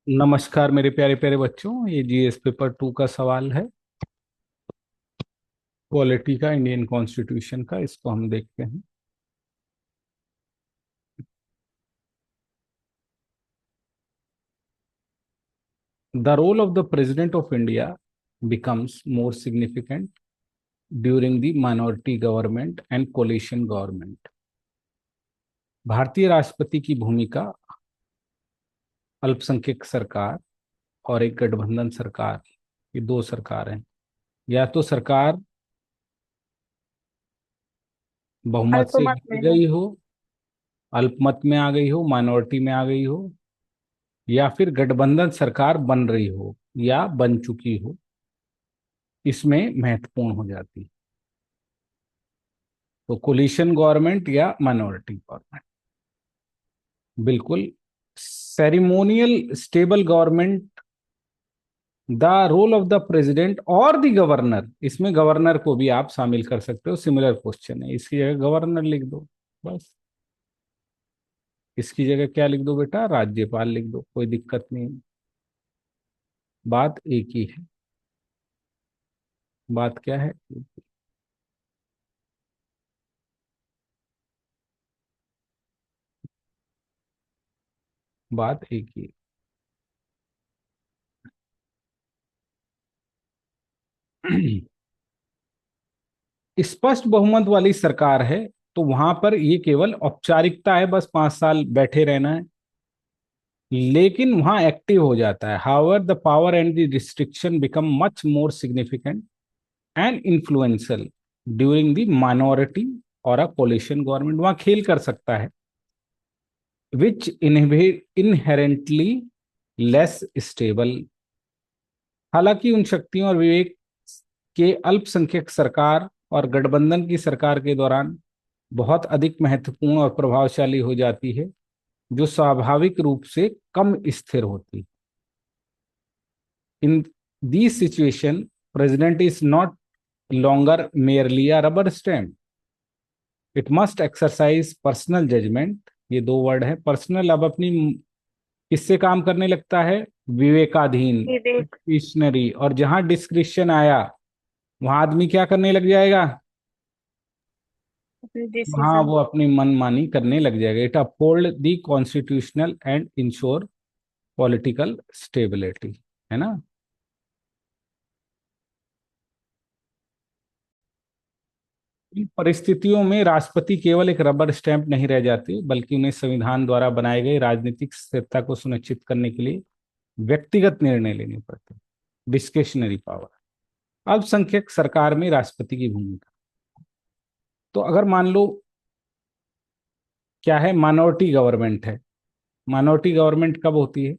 नमस्कार मेरे प्यारे प्यारे बच्चों, ये जीएस पेपर 2 का सवाल है। पॉलिटी का, इंडियन कॉन्स्टिट्यूशन का। इसको हम देखते हैं। The role of the president of India becomes more significant during the minority government and coalition government। भारतीय राष्ट्रपति की भूमिका अल्पसंख्यक सरकार और एक गठबंधन सरकार, ये दो सरकार हैं। या तो सरकार बहुमत से अल्पमत जीत में हो। गई हो, अल्पमत में आ गई हो, माइनॉरिटी में आ गई हो, या फिर गठबंधन सरकार बन रही हो या बन चुकी हो, इसमें महत्वपूर्ण हो जाती है। तो कोलिशन गवर्नमेंट या माइनॉरिटी गवर्नमेंट। बिल्कुल। Ceremonial stable government, the role of the president और द गवर्नर। इसमें गवर्नर को भी आप शामिल कर सकते हो, सिमिलर क्वेश्चन है, इसकी जगह गवर्नर लिख दो बस। इसकी जगह क्या लिख दो बेटा? राज्यपाल लिख दो, कोई दिक्कत नहीं। बात एक ही है। बात क्या है? बात एक ही है। स्पष्ट बहुमत वाली सरकार है तो वहां पर ये केवल औपचारिकता है, बस 5 साल बैठे रहना है। लेकिन वहां एक्टिव हो जाता है। However the power and the restriction become much more significant and influential during the minority और अ कोलिशन गवर्नमेंट। वहां खेल कर सकता है, विच इनहेरेंटली लेस स्टेबल। हालांकि उन शक्तियों और विवेक के अल्पसंख्यक सरकार और गठबंधन की सरकार के दौरान बहुत अधिक महत्वपूर्ण और प्रभावशाली हो जाती है, जो स्वाभाविक रूप से कम स्थिर होती है। In this situation, president is not longer merely a rubber stamp. It must exercise personal judgement. ये दो वर्ड है पर्सनल। अब अपनी किससे काम करने लगता है? विवेकाधीन, विवेक। डिस्क्रिशनरी। और जहां डिस्क्रिप्शन आया वहां आदमी क्या करने लग जाएगा? अपने हाँ, डिसीजन। वो अपनी मनमानी करने लग जाएगा। It uphold the constitutional and ensure political stability, है ना। इन परिस्थितियों में राष्ट्रपति केवल एक रबर स्टैंप नहीं रह जाते, बल्कि उन्हें संविधान द्वारा बनाए गए राजनीतिक स्थिरता को सुनिश्चित करने के लिए व्यक्तिगत निर्णय लेने पड़ते। Discretionary power. अल्पसंख्यक सरकार में राष्ट्रपति की भूमिका। तो अगर मान लो क्या है, माइनॉरिटी गवर्नमेंट है। माइनॉरिटी गवर्नमेंट कब होती है?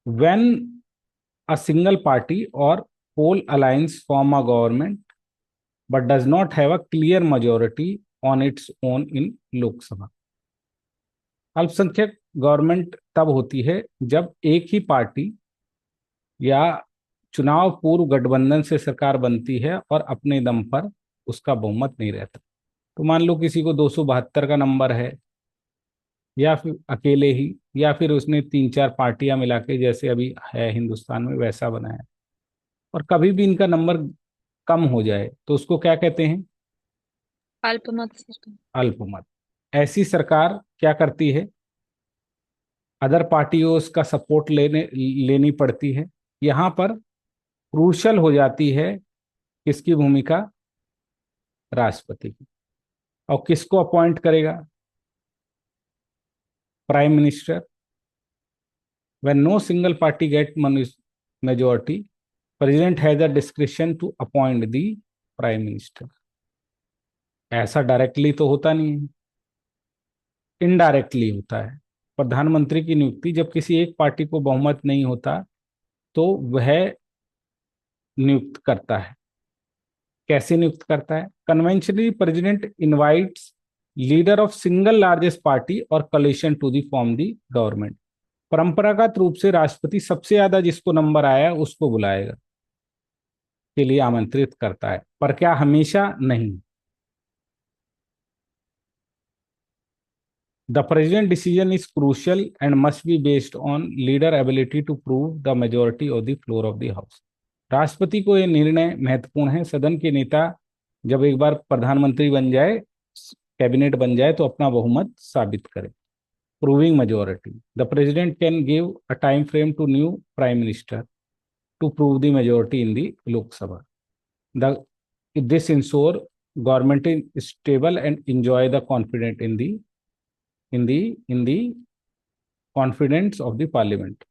व्हेन अ सिंगल पार्टी और poll alliance form a government but does not have a clear majority on its own in Lok Sabha. अल्पसंख्यक गवर्नमेंट तब होती है जब एक ही पार्टी या चुनाव पूर्व गठबंधन से सरकार बनती है और अपने दम पर उसका बहुमत नहीं रहता। तो मान लो किसी को 272 का नंबर है, या फिर अकेले ही, या फिर उसने 3 4 पार्टियां मिला के, जैसे अभी है हिंदुस्तान में वैसा बनाया, और कभी भी इनका नंबर कम हो जाए तो उसको क्या कहते हैं? अल्पमत सिस्टम। अल्पमत। ऐसी सरकार क्या करती है? अदर पार्टियों का सपोर्ट लेनी पड़ती है। यहां पर क्रूशल हो जाती है किसकी भूमिका? राष्ट्रपति की। और किसको अपॉइंट करेगा? Prime minister. When no single party get majority, president has the description to appoint the prime minister. ऐसा डायरेक्टली तो होता नहीं है, इनडायरेक्टली होता है। प्रधानमंत्री की नियुक्ति जब किसी एक पार्टी को बहुमत नहीं होता तो वह नियुक्त करता है। कैसे नियुक्त करता है? Conventionally president invites leader of single largest party और coalition to the form the government. परंपरागत रूप से राष्ट्रपति सबसे ज्यादा जिसको नंबर आया उसको बुलाएगा, के लिए आमंत्रित करता है, पर क्या हमेशा नहीं। The president decision is crucial and must be based on leader ability to prove the majority of the floor of the house. राष्ट्रपति को यह निर्णय महत्वपूर्ण है। सदन के नेता जब एक बार प्रधानमंत्री बन जाए, कैबिनेट बन जाए, तो अपना बहुमत साबित करे। Proving majority, the president can give a time frame to new prime minister to prove the majority in the Lok Sabha. The this ensure government is stable and enjoy the confidence in the confidence of the parliament।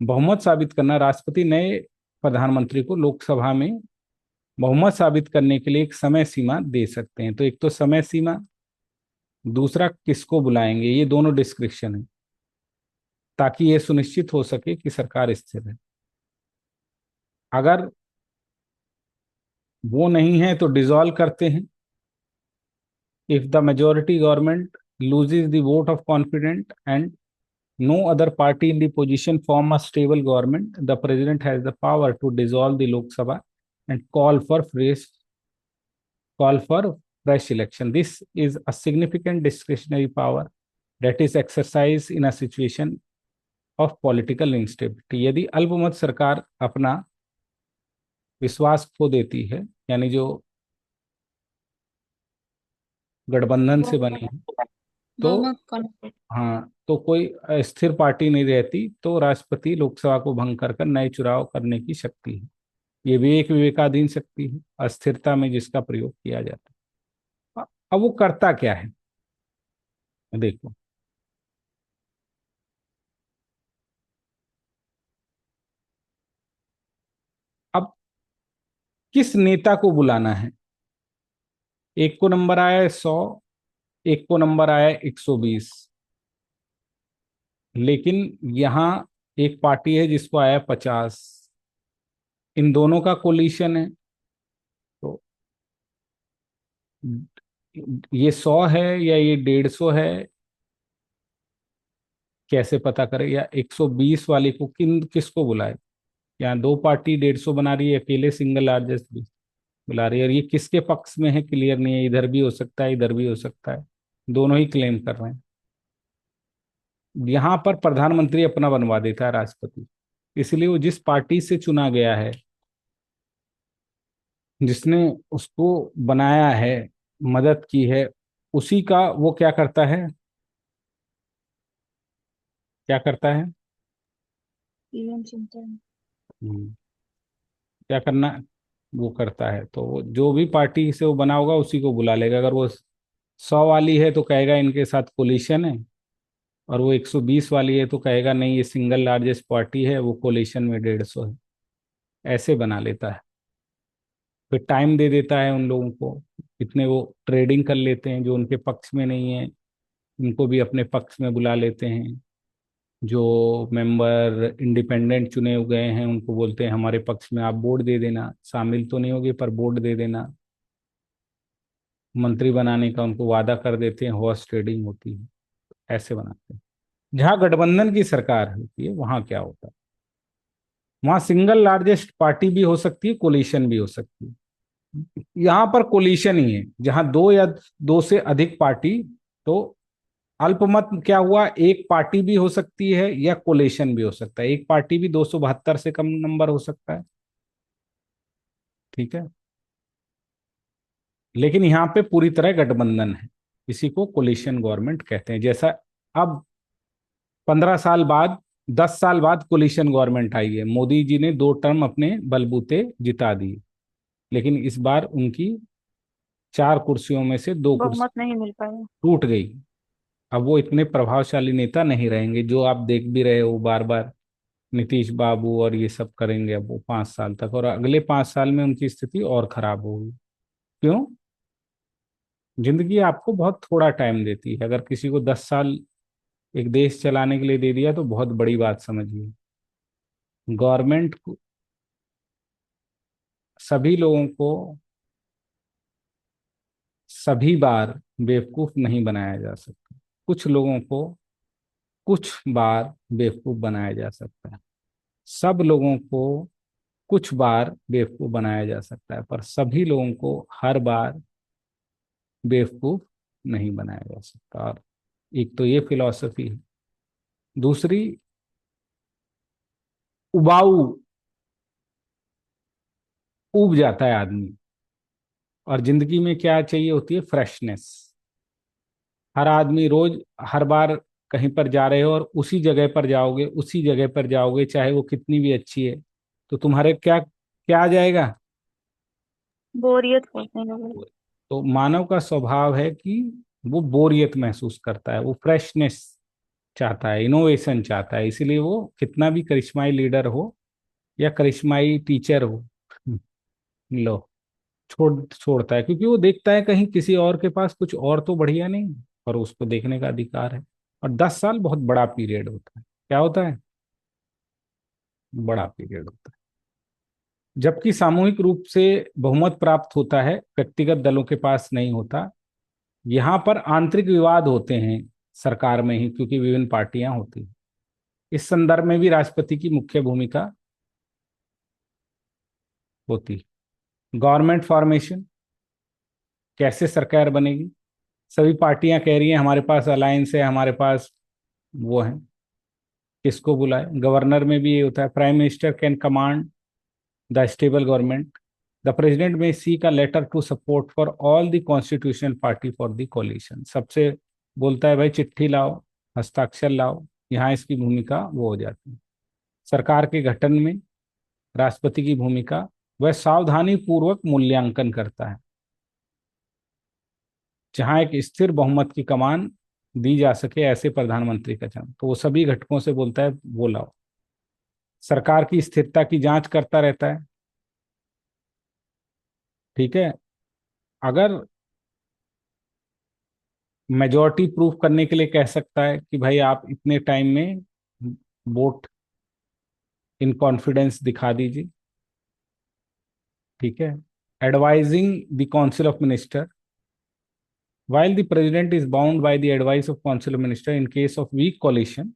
बहुमत साबित करना, राष्ट्रपति नए प्रधानमंत्री को लोकसभा में बहुमत साबित करने के लिए एक समय सीमा दे सकते हैं। तो एक तो समय सीमा, दूसरा किसको बुलाएंगे, ये दोनों डिस्क्रिप्शन है, ताकि ये सुनिश्चित हो सके कि सरकार स्थिर है। अगर वो नहीं है तो डिसॉल्व करते हैं। If the majority government loses the vote of confidence and no other party in the position form a stable government, the president has the power to dissolve the Lok Sabha and call for fresh election. This is a significant discretionary power that is exercised in a situation of political instability। यदि अल्पमत सरकार अपना विश्वास खो देती है, यानी जो गठबंधन से बनी है, तो बहुमत कौन। हाँ, तो कोई स्थिर पार्टी नहीं रहती, तो राष्ट्रपति लोकसभा को भंग कर नए चुनाव करने की शक्ति है। ये भी एक विवेकाधीन शक्ति है, अस्थिरता में जिसका प्रयोग किया जाता है। अब वो करता क्या है, देखो। अब किस नेता को बुलाना है, एक को नंबर आया है 100, एक को नंबर आया है 120, लेकिन यहां एक पार्टी है जिसको आया 50। इन दोनों का कोलिशन है, तो ये 100 है या ये 150 है, कैसे पता करें? या 120 वाले को किसको बुलाए? यहाँ दो पार्टी 150 बना रही है, अकेले सिंगल लार्जेस्ट भी बुला रही है, और ये किसके पक्ष में है क्लियर नहीं है। इधर भी हो सकता है, इधर भी हो सकता है, दोनों ही क्लेम कर रहे हैं। यहाँ पर प्रधानमंत्री अपना बनवा देता है राष्ट्रपति, इसलिए वो जिस पार्टी से चुना गया है, जिसने उसको बनाया है, मदद की है, उसी का वो क्या करता है, क्या करता है? इवन सुनते हैं। हम्म, क्या करना वो करता है। तो वो जो भी पार्टी से वो बना होगा उसी को बुला लेगा। अगर वो 100 वाली है तो कहेगा इनके साथ कोलिशन है, और वो 120 वाली है तो कहेगा नहीं, ये सिंगल लार्जेस्ट पार्टी है, वो कोलिशन में 150 है। ऐसे बना लेता है। फिर टाइम दे देता है उन लोगों को, इतने वो ट्रेडिंग कर लेते हैं, जो उनके पक्ष में नहीं है उनको भी अपने पक्ष में बुला लेते हैं। जो मेंबर इंडिपेंडेंट चुने हुए हैं उनको बोलते हैं हमारे पक्ष में आप वोट दे देना, शामिल तो नहीं होगी पर वोट दे देना। मंत्री बनाने का उनको वादा कर देते हैं, हॉर्स ट्रेडिंग होती है। ऐसे बनाते हैं। जहां गठबंधन की सरकार होती है वहां क्या होता है, वहां सिंगल लार्जेस्ट पार्टी भी हो सकती है, कोलिशन भी हो सकती है। यहाँ पर कोलिशन ही है, जहां दो या दो से अधिक पार्टी। तो अल्पमत क्या हुआ, एक पार्टी भी हो सकती है या कोलेशन भी हो सकता है। एक पार्टी भी 272 से कम नंबर हो सकता है, ठीक है, लेकिन यहाँ पे पूरी तरह गठबंधन है, इसी को कोलिशन गवर्नमेंट कहते हैं। जैसा अब 15 साल बाद, 10 साल बाद कोलिशन गवर्नमेंट आई है, मोदी जी ने 2 टर्म अपने बलबूते जिता दिए, लेकिन इस बार उनकी 4 कुर्सियों में से 2 कुर्सी बहुमत नहीं मिल पाया। टूट गई। अब वो इतने प्रभावशाली नेता नहीं रहेंगे, जो आप देख भी रहे हो बार बार नीतीश बाबू और ये सब करेंगे अब वो 5 साल तक, और अगले 5 साल में उनकी स्थिति और खराब होगी। क्यों? जिंदगी आपको बहुत थोड़ा टाइम देती है। अगर किसी को 10 साल एक देश चलाने के लिए दे दिया तो बहुत बड़ी बात समझिए। गवर्नमेंट को, सभी लोगों को सभी बार बेवकूफ नहीं बनाया जा सकता। कुछ लोगों को कुछ बार बेवकूफ बनाया जा सकता है। सब लोगों को कुछ बार बेवकूफ बनाया जा सकता है, पर सभी लोगों को हर बार बेवकूफ नहीं बनाया जा सकता। और एक तो ये फिलॉसफी है। दूसरी, उबाऊ, उब जाता है आदमी। और जिंदगी में क्या चाहिए होती है? फ्रेशनेस। हर आदमी रोज, हर बार कहीं पर जा रहे हो और उसी जगह पर जाओगे, उसी जगह पर जाओगे, चाहे वो कितनी भी अच्छी है, तो तुम्हारे क्या क्या आ जाएगा? बोरियत करने लगे। तो मानव का स्वभाव है कि वो बोरियत महसूस करता है, वो फ्रेशनेस चाहता है, इनोवेशन चाहता है। इसीलिए वो कितना भी करिश्माई लीडर हो या करिश्माई टीचर हो, लो, छोड़ता है, क्योंकि वो देखता है कहीं किसी और के पास कुछ और तो बढ़िया नहीं, और उसको देखने का अधिकार है। और 10 साल बहुत बड़ा पीरियड होता है। क्या होता है? बड़ा पीरियड होता है। जबकि सामूहिक रूप से बहुमत प्राप्त होता है, व्यक्तिगत दलों के पास नहीं होता। यहाँ पर आंतरिक विवाद होते हैं सरकार में ही, क्योंकि विभिन्न पार्टियां होती हैं। इस संदर्भ में भी राष्ट्रपति की मुख्य भूमिका होती है। गवर्नमेंट फॉर्मेशन, कैसे सरकार बनेगी? सभी पार्टियां कह रही हैं हमारे पास अलायंस है, हमारे पास वो है, किसको बुलाए? गवर्नर में भी ये होता है। Prime minister can command the stable government. The president may seek a letter to support for all the constitutional party for the coalition. सबसे बोलता है भाई चिट्ठी लाओ, हस्ताक्षर लाओ। यहाँ इसकी भूमिका वो हो जाती है। सरकार के गठन में राष्ट्रपति की भूमिका, वह सावधानी पूर्वक मूल्यांकन करता है। जहां एक स्थिर बहुमत की कमान दी जा सके, ऐसे प्रधानमंत्री का चयन, तो वो सभी घटकों से बोलता है वो लाओ। सरकार की स्थिरता की जांच करता रहता है। ठीक है। अगर मेजोरिटी प्रूफ करने के लिए कह सकता है कि भाई आप इतने टाइम में वोट इन कॉन्फिडेंस दिखा दीजिए। ठीक है। Advising the council of minister, while the president is bound by the advice of council of minister in case of weak coalition,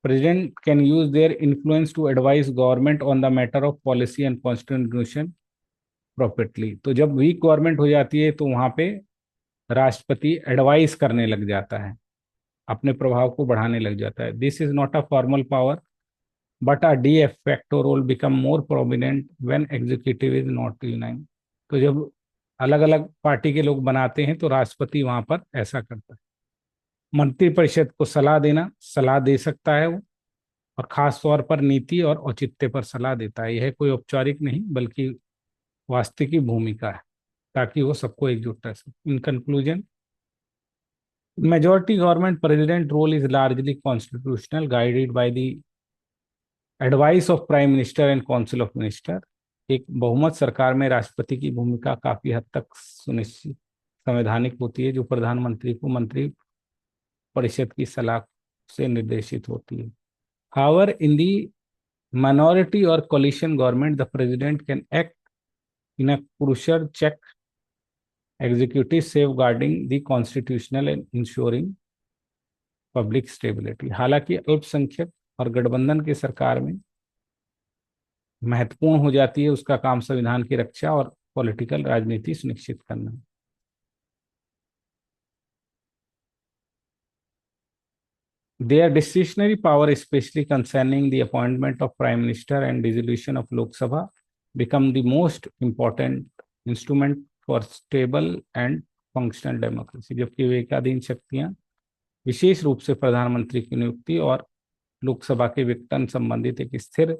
president can use their influence to advise government on the matter of policy and constitution properly। तो जब week government हो जाती है तो वहां पे राष्ट्रपति advice करने लग जाता है, अपने प्रभाव को बढ़ाने लग जाता है। This is not a formal power, but a de facto role become more prominent when executive is not united. तो जब अलग अलग पार्टी के लोग बनाते हैं तो राष्ट्रपति वहां पर ऐसा करता है। मंत्रिपरिषद को सलाह देना, सलाह दे सकता है वो, और खास तौर पर नीति और औचित्य पर सलाह देता है। यह कोई औपचारिक नहीं बल्कि वास्तविक भूमिका है, ताकि वो सबको एकजुट कर सके। In conclusion, majority government president role is largely constitutional, guided by the advice of prime minister and council of minister। एक बहुमत सरकार में राष्ट्रपति की भूमिका काफी हद तक सुनिश्चित संवैधानिक होती है, जो प्रधानमंत्री को मंत्री परिषद की सलाह से निर्देशित होती है। However, in the minority or coalition government, the president can act in a crucial check executive, safeguarding the constitutional and ensuring public stability. हालांकि अल्पसंख्यक और गठबंधन की सरकार में महत्वपूर्ण हो जाती है उसका काम संविधान की रक्षा और पॉलिटिकल राजनीति सुनिश्चित करना। Their discretionary power, especially concerning the appointment of prime minister and dissolution of Lok Sabha, become the most important instrument for stable and functional democracy। जबकि विवेकाधीन शक्तियां, विशेष रूप से प्रधानमंत्री की नियुक्ति और लोकसभा के विघटन संबंधित एक स्थिर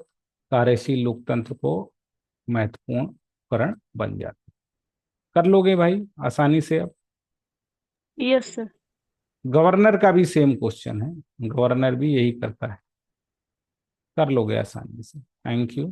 कार्यशील लोकतंत्र को महत्वपूर्ण उपकरण बन जाते। कर लोगे भाई आसानी से अब? Yes sir. गवर्नर का भी सेम क्वेश्चन है, गवर्नर भी यही करता है। कर लोगे आसानी से। Thank you.